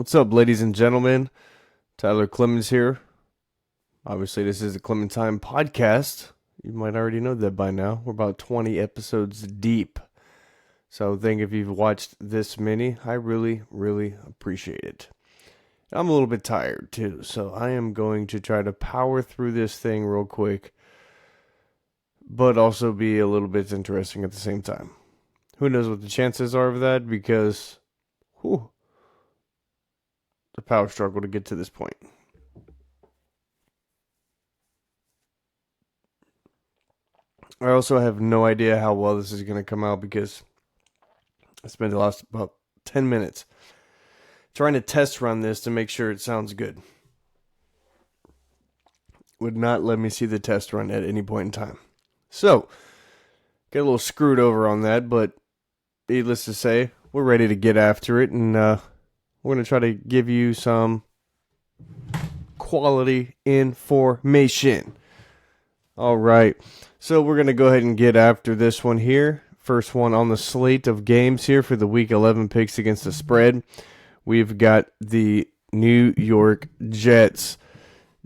What's up, ladies and gentlemen? Tyler Clemens here. Obviously, this is the Clemmontime podcast. You might already know that by now. We're about 20 episodes deep. So, think if you've watched this many, I really, really appreciate it. I'm a little bit tired too, so I am going to try to power through this thing real quick, but also be a little bit interesting at the same time. Who knows what the chances are of that, because the power struggle to get to this point. I also have no idea how well this is going to come out because I spent the last about 10 minutes trying to test run this to make sure it sounds good. Would not let me see the test run at any point in time. So, get a little screwed over on that, but needless to say, we're ready to get after it, and we're going to try to give you some quality information. All right, so we're going to go ahead and get after this one here. First one on the slate of games here for the Week 11 picks against the spread. We've got the New York Jets.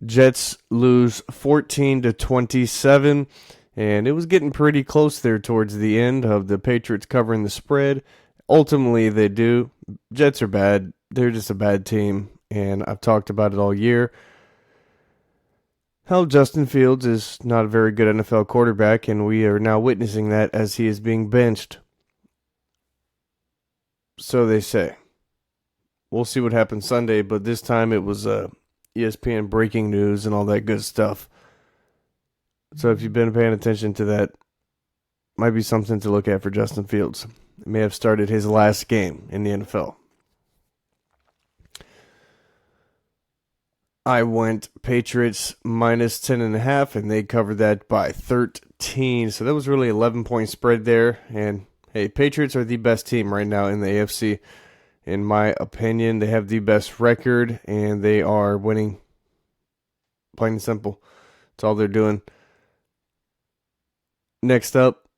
Jets lose 14-27, and it was getting pretty close there towards the end of the Patriots covering the spread. Ultimately, they do. Jets are bad. They're just a bad team, and I've talked about it all year. Hell, Justin Fields is not a very good NFL quarterback, and we are now witnessing that as he is being benched. So they say. We'll see what happens Sunday, but this time it was ESPN breaking news and all that good stuff. So if you've been paying attention to that, might be something to look at for Justin Fields. It may have started his last game in the NFL. I went Patriots minus 10.5, and they covered that by 13. So that was really 11-point spread there. And hey, Patriots are the best team right now in the AFC. In my opinion, they have the best record, and they are winning. Plain and simple. That's all they're doing. Next up,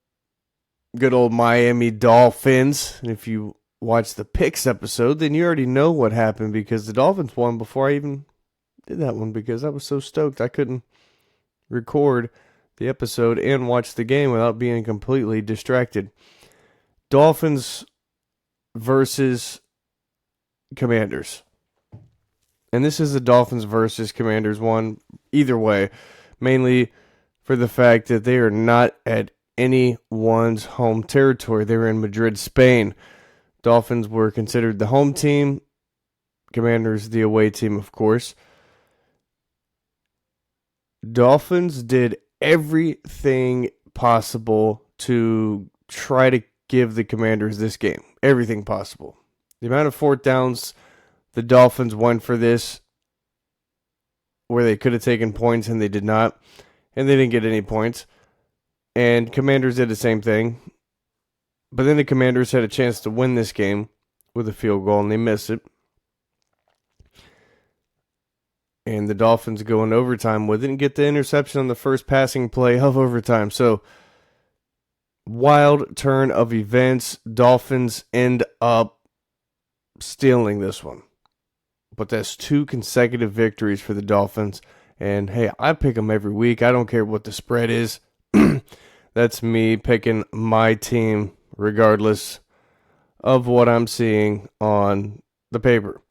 good old Miami Dolphins. And if you watch the picks episode, then you already know what happened because the Dolphins won before I even did that one because I was so stoked I couldn't record the episode and watch the game without being completely distracted. Dolphins versus Commanders. And this is the Dolphins versus Commanders one either way, mainly for the fact that they are not at anyone's home territory. They were in Madrid, Spain. Dolphins were considered the home team, Commanders the away team, of course. Dolphins did everything possible to try to give the Commanders this game. Everything possible. The amount of fourth downs the Dolphins went for this, where they could have taken points and they did not, and they didn't get any points. And Commanders did the same thing. But then the Commanders had a chance to win this game with a field goal, and they missed it. And the Dolphins go in overtime with it and get the interception on the first passing play of overtime. So, wild turn of events. Dolphins end up stealing this one. But that's 2 consecutive victories for the Dolphins. And hey, I pick them every week. I don't care what the spread is. That's me picking my team regardless of what I'm seeing on the paper.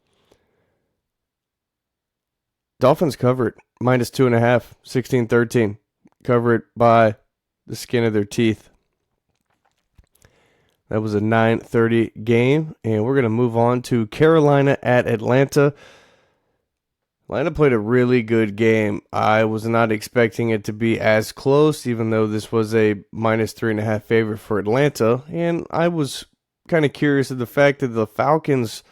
Dolphins cover it. Minus 2.5. 16-13. Cover it by the skin of their teeth. That was a 9:30 game, and we're going to move on to Carolina at Atlanta. Atlanta played a really good game. I was not expecting it to be as close, even though this was a minus 3.5 favorite for Atlanta. And I was kind of curious of the fact that the Falcons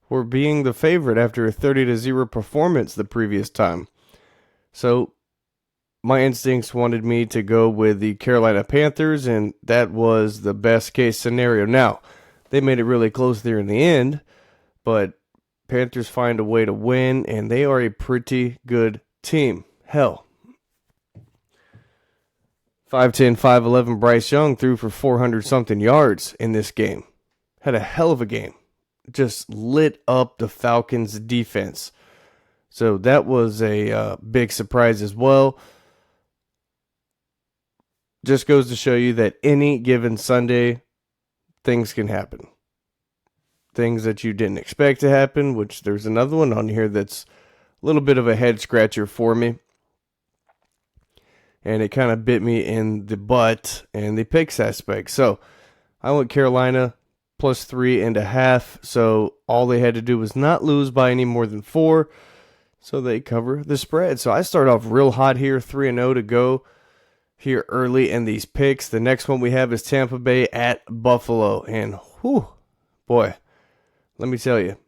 were being the favorite after a 30-0 performance the previous time. So my instincts wanted me to go with the Carolina Panthers, and that was the best case scenario. Now, they made it really close there in the end, but Panthers find a way to win, and they are a pretty good team. Hell, 5'10", 5'11" Bryce Young threw for 400-something yards in this game. Had a hell of a game. just lit up the Falcons' defense. So that was a big surprise as well. Just goes to show you that any given Sunday, things can happen. Things that you didn't expect to happen, which there's another one on here that's a little bit of a head scratcher for me. And it kind of bit me in the butt and the picks aspect. So I went Carolina plus 3.5. So all they had to do was not lose by any more than 4. So they cover the spread. So I start off real hot here, 3-0 to go here early in these picks. The next one we have is Tampa Bay at Buffalo. And whew, boy, let me tell you.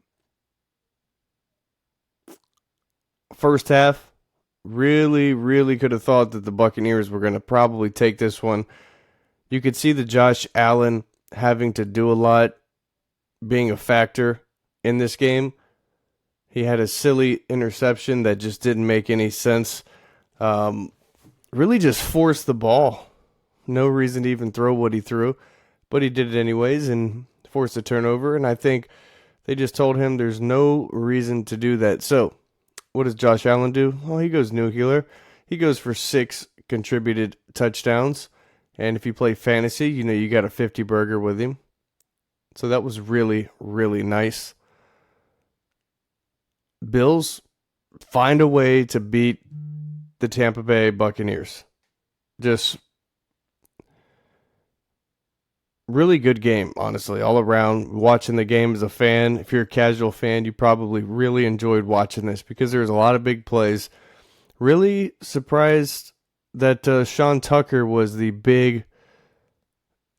First half, really could have thought that the Buccaneers were going to probably take this one. You could see the Josh Allen having to do a lot, being a factor in this game. He had a silly interception that just didn't make any sense. Really just forced the ball. No reason to even throw what he threw, but he did it anyways and forced a turnover. And I think they just told him there's no reason to do that. So what does Josh Allen do? Well, he goes nuclear. He goes for 6 contributed touchdowns. And if you play fantasy, you got a 50 burger with him. So that was really nice. Bills find a way to beat the Tampa Bay Buccaneers. Just really good game, honestly, all around. Watching the game as a fan, if you're a casual fan, you probably really enjoyed watching this because there's a lot of big plays. Really surprised that Sean Tucker was the big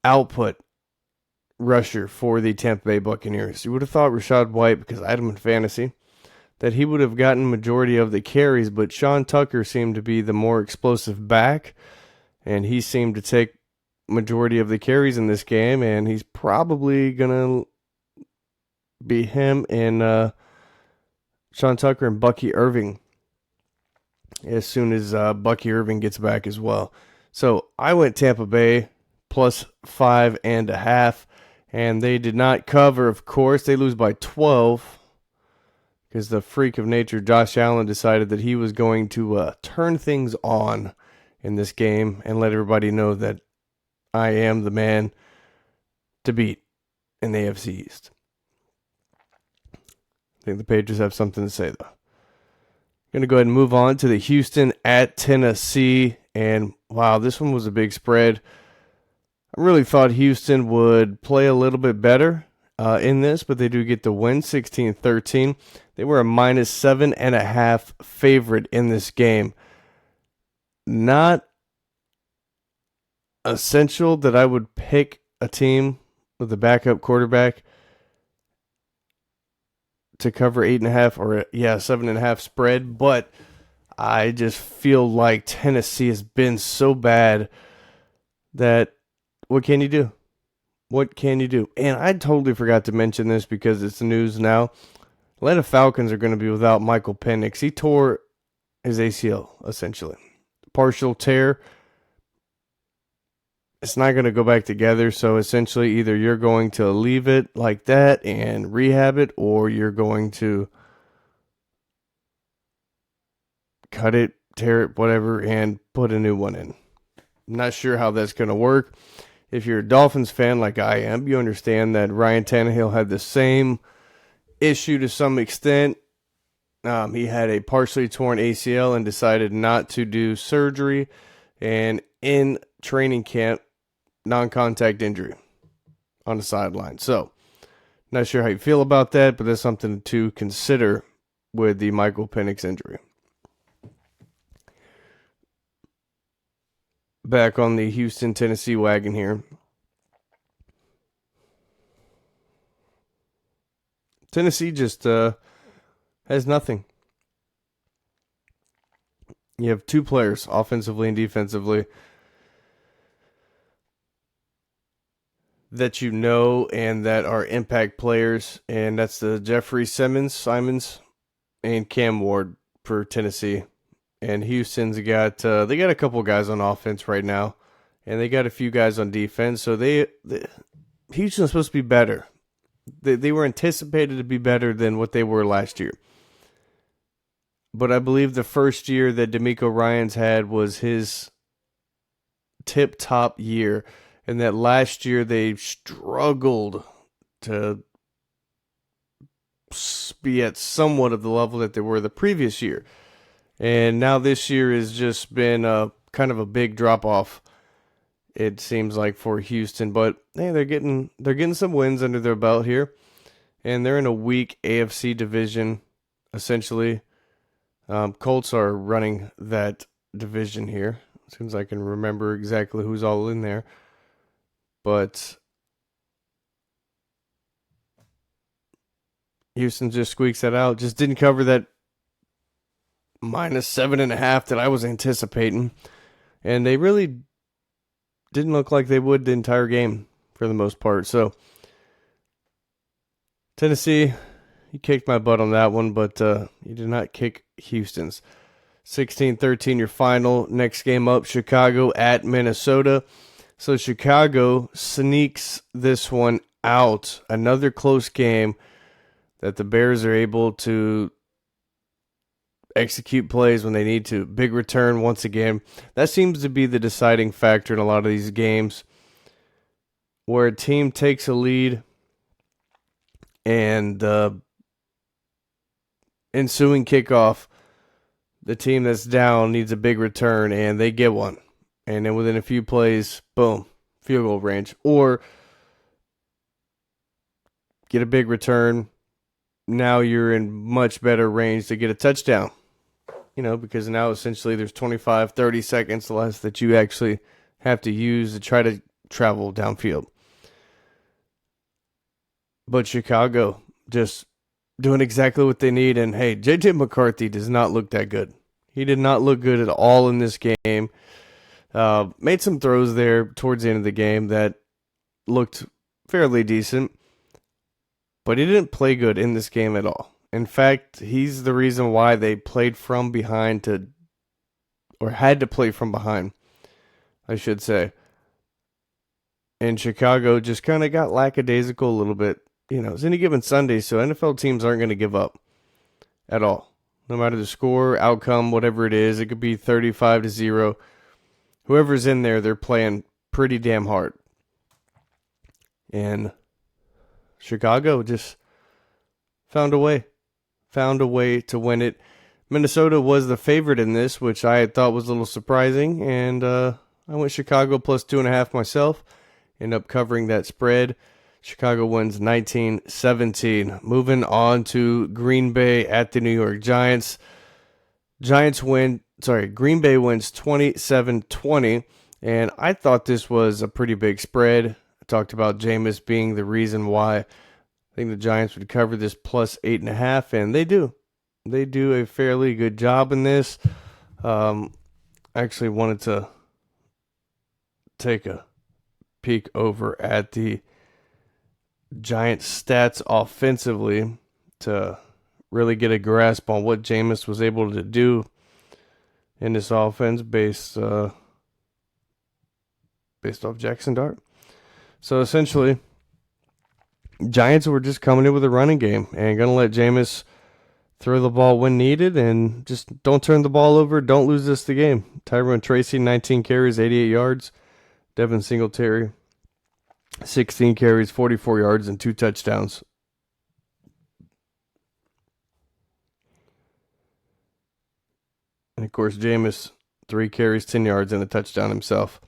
output rusher for the Tampa Bay Buccaneers. You would have thought Rachaad White, because I had him in fantasy, that he would have gotten majority of the carries, but Sean Tucker seemed to be the more explosive back, and he seemed to take majority of the carries in this game, and he's probably going to be him and Sean Tucker and Bucky Irving as soon as Bucky Irving gets back as well. So I went Tampa Bay plus 5.5, and they did not cover, of course. They lose by 12. Because the freak of nature, Josh Allen, decided that he was going to turn things on in this game and let everybody know that I am the man to beat in the AFC East. I think the Patriots have something to say, though. Going to go ahead and move on to the Houston at Tennessee. And, wow, this one was a big spread. I really thought Houston would play a little bit better in this, but they do get the win, 16-13. They were a minus 7.5 favorite in this game. Not essential that I would pick a team with a backup quarterback to cover 8.5 or 7.5 spread, but I just feel like Tennessee has been so bad that what can you do? What can you do? And I totally forgot to mention this because it's the news now. Atlanta Falcons are going to be without Michael Penix. He tore his ACL, essentially. Partial tear. It's not going to go back together, so essentially either you're going to leave it like that and rehab it, or you're going to cut it, tear it, whatever, and put a new one in. I'm not sure how that's going to work. If you're a Dolphins fan like I am, you understand that Ryan Tannehill had the same issue to some extent. He had a partially torn ACL and decided not to do surgery. And in training camp, non-contact injury on the sideline. So, not sure how you feel about that, but that's something to consider with the Michael Penix injury. Back on the Houston, Tennessee wagon here. Tennessee just has nothing. You have 2 players, offensively and defensively, that you know and that are impact players, and that's the Jeffrey Simons, and Cam Ward for Tennessee. And Houston's got they got a couple guys on offense right now, and they got a few guys on defense. So Houston's supposed to be better They were anticipated to be better than what they were last year. But I believe the first year that D'Amico Ryans had was his tip-top year, and that last year they struggled to be at somewhat of the level that they were the previous year. And now this year has just been a kind of a big drop off, it seems like, for Houston. But hey, they're getting some wins under their belt here, and they're in a weak AFC division essentially. Colts are running that division here. As soon as I can remember exactly who's all in there, but Houston just squeaks that out. Just didn't cover that -7.5 that I was anticipating. And they really didn't look like they would the entire game for the most part. So, Tennessee, you kicked my butt on that one, but you did not kick Houston's. 16-13 your final. Next game up, Chicago at Minnesota. So Chicago sneaks this one out. Another close game that the Bears are able to execute plays when they need to. Big return once again. That seems to be the deciding factor in a lot of these games, where a team takes a lead and the ensuing kickoff, the team that's down needs a big return, and they get one. And then within a few plays, boom, field goal range. Or get a big return. Now you're in much better range to get a touchdown. Because now essentially there's 25, 30 seconds less that you actually have to use to try to travel downfield. But Chicago just doing exactly what they need. And hey, J.J. McCarthy does not look that good. He did not look good at all in this game. Made some throws there towards the end of the game that looked fairly decent, but he didn't play good in this game at all. In fact, he's the reason why they played from behind or had to play from behind, I should say. And Chicago just kind of got lackadaisical a little bit. It's any given Sunday, so NFL teams aren't going to give up at all. No matter the score, outcome, whatever it is, it could be 35-0. Whoever's in there, they're playing pretty damn hard. And Chicago just found a way to win it. Minnesota was the favorite in this, which I had thought was a little surprising, and I went Chicago plus 2.5 myself. End up covering that spread. Chicago wins 19-17. Moving on to Green Bay at the New York Giants. Green Bay wins 27-20, and I thought this was a pretty big spread. I talked about Jameis being the reason why I think the Giants would cover this plus 8.5, and they do. They do a fairly good job in this. I actually wanted to take a peek over at the Giants stats offensively to really get a grasp on what Jameis was able to do in this offense based off Jackson Dart. So essentially, Giants were just coming in with a running game and going to let Jameis throw the ball when needed and just don't turn the ball over. Don't lose the game. Tyrone Tracy, 19 carries, 88 yards. Devin Singletary, 16 carries, 44 yards, and 2 touchdowns. And, of course, Jameis, 3 carries, 10 yards, and a touchdown himself.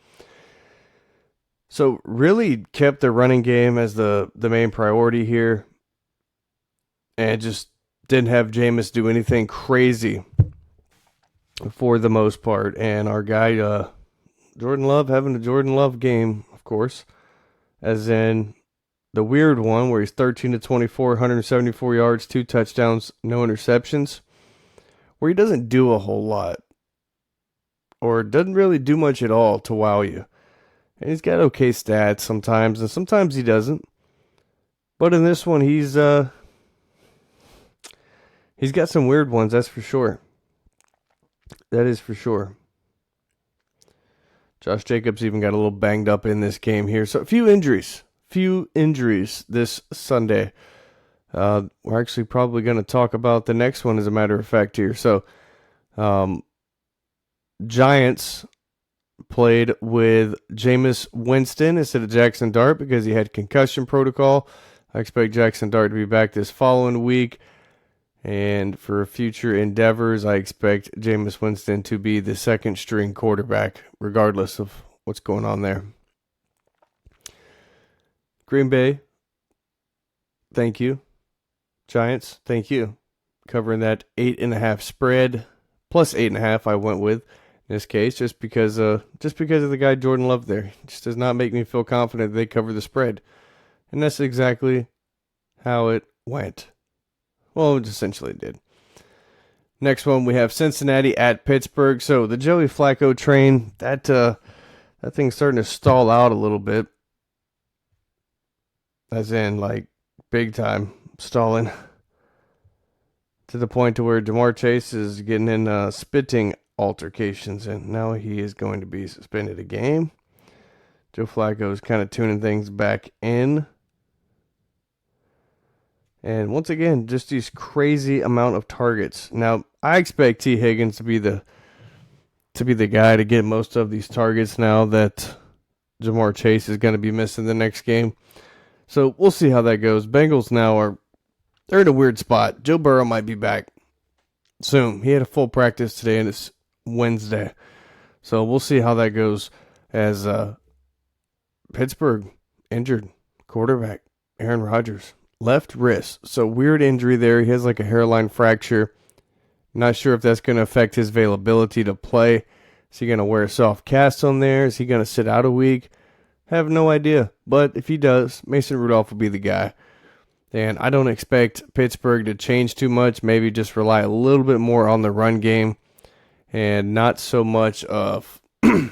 So, really kept the running game as the main priority here. And just didn't have Jameis do anything crazy for the most part. And our guy, Jordan Love, having a Jordan Love game, of course. As in the weird one where he's 13-24, 174 yards, 2 touchdowns, no interceptions. Where he doesn't do a whole lot. Or doesn't really do much at all to wow you. And he's got okay stats sometimes, and sometimes he doesn't. But in this one, he's got some weird ones, that's for sure. That is for sure. Josh Jacobs even got a little banged up in this game here. So a few injuries few injuries this Sunday. We're actually probably going to talk about the next one, as a matter of fact, here. So, Giants played with Jameis Winston instead of Jackson Dart because he had concussion protocol. I expect Jackson Dart to be back this following week. And for future endeavors, I expect Jameis Winston to be the second string quarterback, regardless of what's going on there. Green Bay, thank you. Giants, thank you. Covering that 8.5 spread, plus 8.5 I went with in this case, just because of the guy Jordan Love there. It just does not make me feel confident that they cover the spread. And that's exactly how it went. Well, it essentially did. Next one, we have Cincinnati at Pittsburgh. So the Joey Flacco train, that thing's starting to stall out a little bit. As in, like, big time stalling. To the point to where Jamar Chase is getting in spitting altercations, and now he is going to be suspended a game. Joe Flacco is kind of tuning things back in. And once again, just these crazy amount of targets. Now, I expect T. Higgins to be the guy to get most of these targets now that Jamar Chase is going to be missing the next game. So we'll see how that goes. Bengals now they're in a weird spot. Joe Burrow might be back soon. He had a full practice today, and it's Wednesday. So we'll see how that goes as Pittsburgh injured quarterback Aaron Rodgers. Left wrist. So weird injury there. He has like a hairline fracture. Not sure if that's going to affect his availability to play. Is he going to wear a soft cast on there? Is he going to sit out a week? Have no idea. But if he does, Mason Rudolph will be the guy. And I don't expect Pittsburgh to change too much. Maybe just rely a little bit more on the run game and not so much of being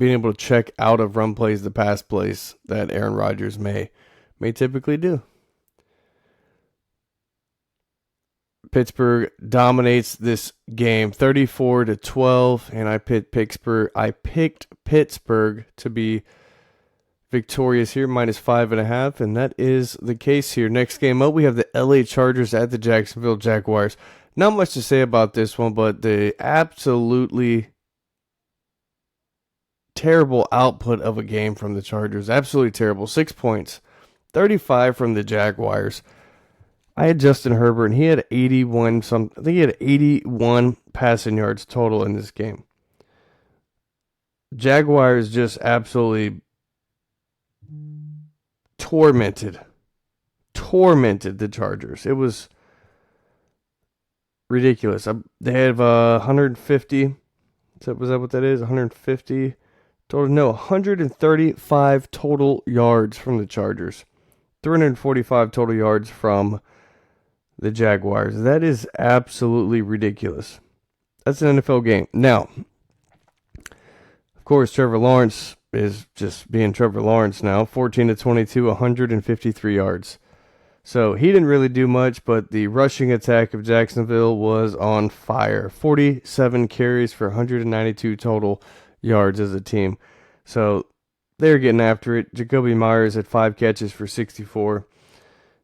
able to check out of run plays the pass plays that Aaron Rodgers may typically do. Pittsburgh dominates this game 34-12, and I picked Pittsburgh to be victorious here, -5.5, and that is the case here. Next game up, we have the LA Chargers at the Jacksonville Jaguars. Not much to say about this one, but the absolutely terrible output of a game from the Chargers. Absolutely terrible. 6 points. 35 from the Jaguars. I had Justin Herbert, and he had 81 passing yards total in this game. Jaguars just absolutely tormented the Chargers. It was ridiculous. They have 150. Was that what that is? 150 total? No, 135 total yards from the Chargers. 345 total yards from the Jaguars. That is absolutely ridiculous. That's an NFL game. Now, of course, Trevor Lawrence is just being Trevor Lawrence now. 14-22, 153 yards. So he didn't really do much, but the rushing attack of Jacksonville was on fire. 47 carries for 192 total yards as a team. So they're getting after it. Jacoby Myers had 5 catches for 64.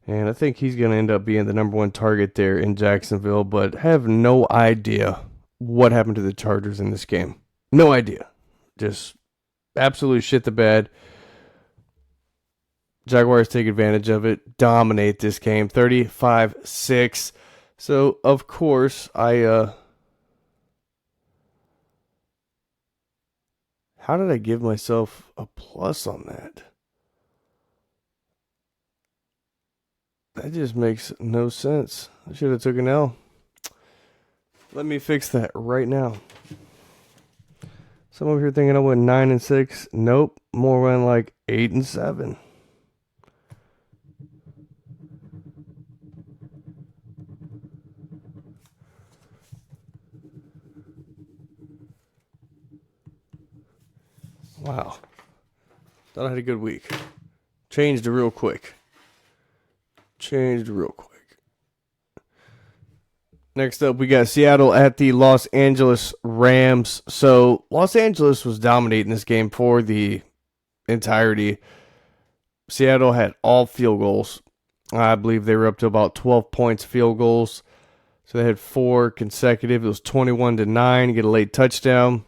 And I think he's going to end up being the number one target there in Jacksonville, but have no idea what happened to the Chargers in this game. No idea. Just absolutely shit the bed. Jaguars take advantage of it, dominate this game, 35-6. So, of course, how did I give myself a plus on that? That just makes no sense. I should have took an L. Let me fix that right now. Some over here thinking I went 9-6. Nope. More went like 8-7. Wow. Thought I had a good week. Changed real quick. Next up, we got Seattle at the Los Angeles Rams. So, Los Angeles was dominating this game for the entirety. Seattle had all field goals. I believe they were up to about 12 points field goals. So they had 4 consecutive. It was 21-9, get a late touchdown.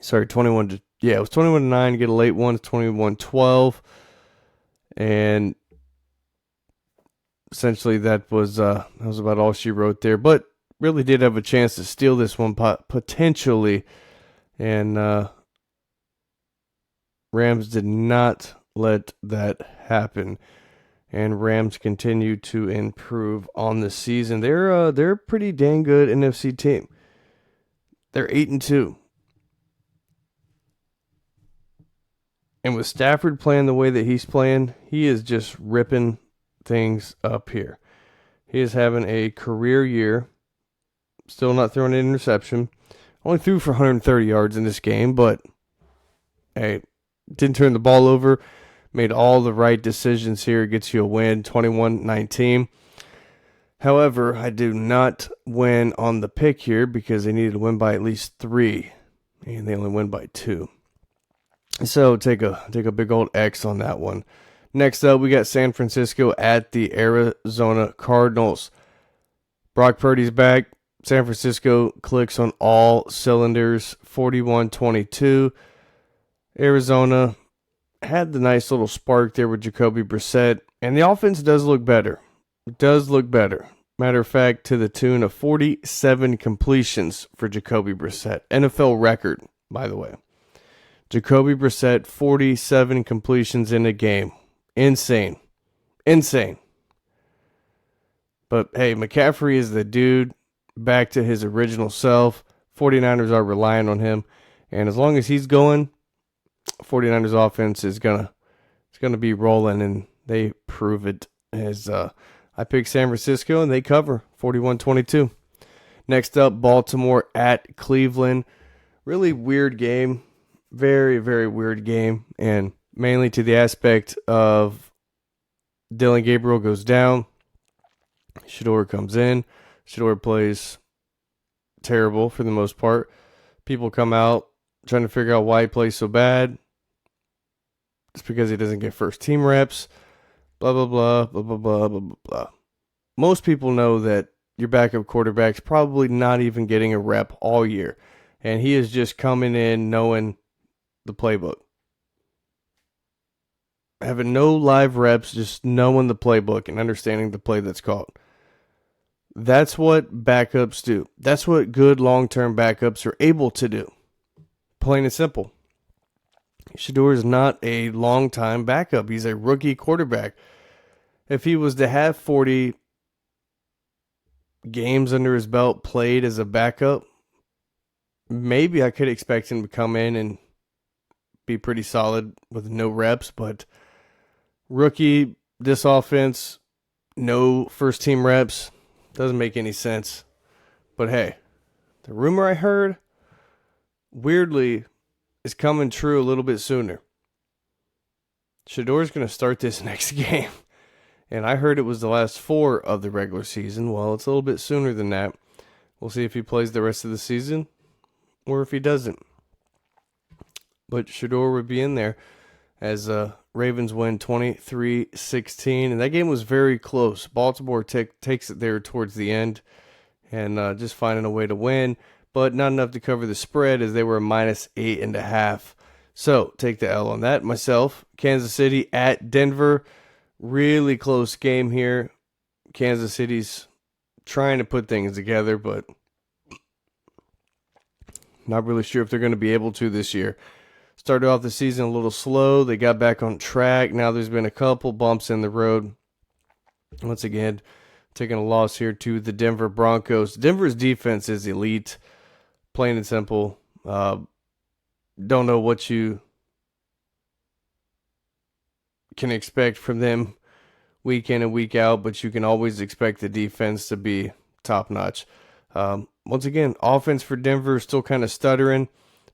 Sorry, it was 21-9, get a late one. 21-12. And essentially that was about all she wrote there. But really did have a chance to steal this one potentially. And Rams did not let that happen. And Rams continue to improve on the season. They're a pretty dang good NFC team. They're 8-2. And with Stafford playing the way that he's playing, he is just ripping things up here. He is having a career year. Still not throwing an interception. Only threw for 130 yards in this game, but hey, didn't turn the ball over. Made all the right decisions here. Gets you a win, 21-19. However, I do not win on the pick here because they needed to win by at least 3, and they only win by 2. So take a big old X on that one. Next up, we got San Francisco at the Arizona Cardinals. Brock Purdy's back. San Francisco clicks on all cylinders, 41-22. Arizona had the nice little spark there with Jacoby Brissett, and the offense does look better. It does look better. Matter of fact, to the tune of 47 completions for Jacoby Brissett. NFL record, by the way. Jacoby Brissett, 47 completions in a game. Insane. Insane. But, hey, McCaffrey is the dude, back to his original self. 49ers are relying on him. And as long as he's going, 49ers offense is gonna be rolling, and they prove it. As I pick San Francisco, and they cover 41-22. Next up, Baltimore at Cleveland. Really weird game. Very, very weird game, and mainly to the aspect of Dylan Gabriel goes down. Shador comes in. Shador plays terrible for the most part. People come out trying to figure out why he plays so bad. It's because he doesn't get first team reps. Blah, blah, blah, blah, blah, blah, blah, blah, blah. Most people know that your backup quarterback's probably not even getting a rep all year. And he is just coming in knowing the playbook. Having no live reps, just knowing the playbook and understanding the play that's called. That's what backups do. That's what good long-term backups are able to do. Plain and simple. Shador is not a long-time backup. He's a rookie quarterback. If he was to have 40 games under his belt played as a backup, maybe I could expect him to come in and be pretty solid with no reps. But rookie, this offense, no first-team reps, doesn't make any sense. But hey, the rumor I heard, weirdly, is coming true a little bit sooner. Shador's going to start this next game. And I heard it was the last 4 of the regular season. Well, it's a little bit sooner than that. We'll see if he plays the rest of the season or if he doesn't. But Shador would be in there as Ravens win 23-16. And that game was very close. Baltimore takes it there towards the end and just finding a way to win. But not enough to cover the spread as they were a -8.5. So take the L on that myself. Kansas City at Denver. Really close game here. Kansas City's trying to put things together, but not really sure if they're going to be able to this year. Started off the season a little slow. They got back on track. Now there's been a couple bumps in the road. Once again, taking a loss here to the Denver Broncos. Denver's defense is elite. Plain and simple. Don't know what you can expect from them week in and week out, but you can always expect the defense to be top-notch. Once again, offense for Denver is still kind of stuttering,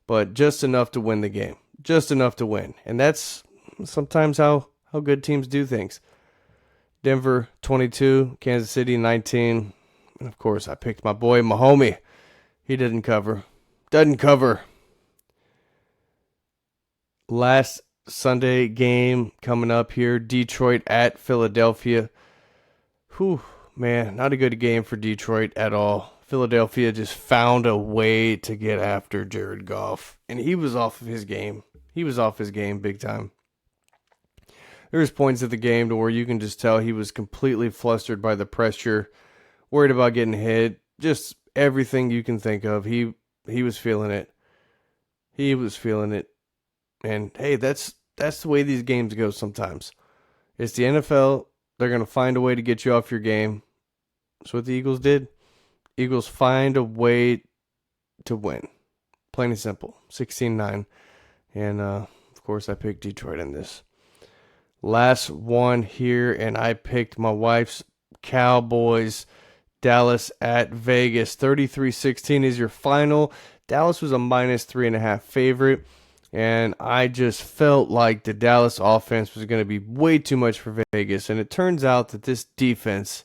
but just enough to win the game. Just enough to win. And that's sometimes how good teams do things. Denver 22, Kansas City 19. And of course, I picked my boy, my homie. He didn't cover. Doesn't cover. Last Sunday game coming up here, Detroit at Philadelphia. Whew, man, not a good game for Detroit at all. Philadelphia just found a way to get after Jared Goff, and he was off of his game. He was off his game big time. There was points of the game to where you can just tell he was completely flustered by the pressure, worried about getting hit, just everything you can think of. He was feeling it. He was feeling it. And hey, that's the way these games go sometimes. It's the NFL. They're going to find a way to get you off your game. That's what the Eagles did. Eagles find a way to win. Plain and simple. 16-9. And, of course, I picked Detroit in this. Last one here, and I picked my wife's Cowboys. Dallas at Vegas. 33-16 is your final. Dallas was a -3.5 favorite. And I just felt like the Dallas offense was going to be way too much for Vegas. And it turns out that this defense,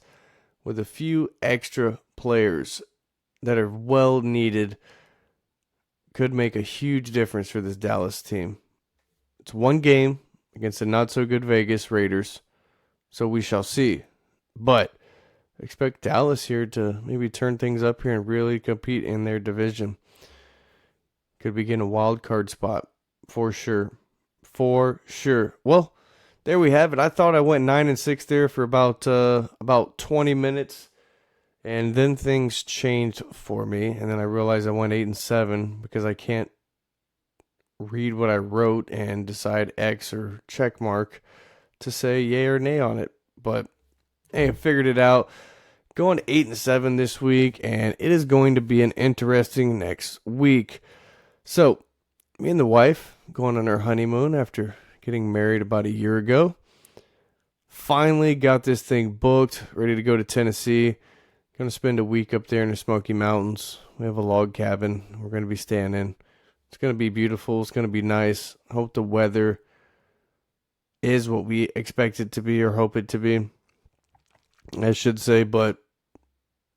with a few extra players that are well needed, could make a huge difference for this Dallas team. It's one game against the not-so-good Vegas Raiders, so we shall see. But expect Dallas here to maybe turn things up here and really compete in their division. Could be getting a wild card spot. For sure. For sure. Well, there we have it. I thought I went 9-6 there for about 20 minutes. And then things changed for me. And then I realized I went 8-7 because I can't read what I wrote and decide X or check mark to say yay or nay on it. But hey, I figured it out. Going 8-7 this week, and it is going to be an interesting next week. So, me and the wife going on our honeymoon after getting married about a year ago. Finally got this thing booked, ready to go to Tennessee. Going to spend a week up there in the Smoky Mountains. We have a log cabin we're going to be staying in. It's going to be beautiful. It's going to be nice. Hope the weather is what we expect it to be or hope it to be, I should say. But,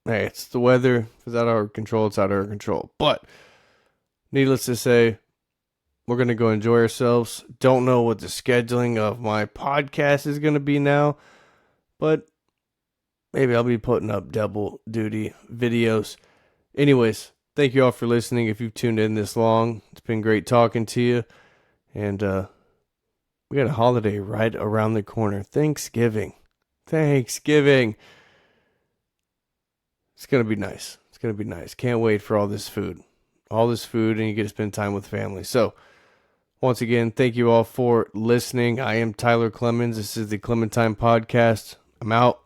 hey, it's the weather. If it's out of our control, it's out of our control. But, needless to say, we're going to go enjoy ourselves. Don't know what the scheduling of my podcast is going to be now, but maybe I'll be putting up double duty videos. Anyways, thank you all for listening. If you've tuned in this long, it's been great talking to you. And we got a holiday right around the corner. Thanksgiving. It's going to be nice. It's going to be nice. Can't wait for all this food. And you get to spend time with family. So, once again, thank you all for listening. I am Tyler Clemens. This is the Clemmontime Podcast. I'm out.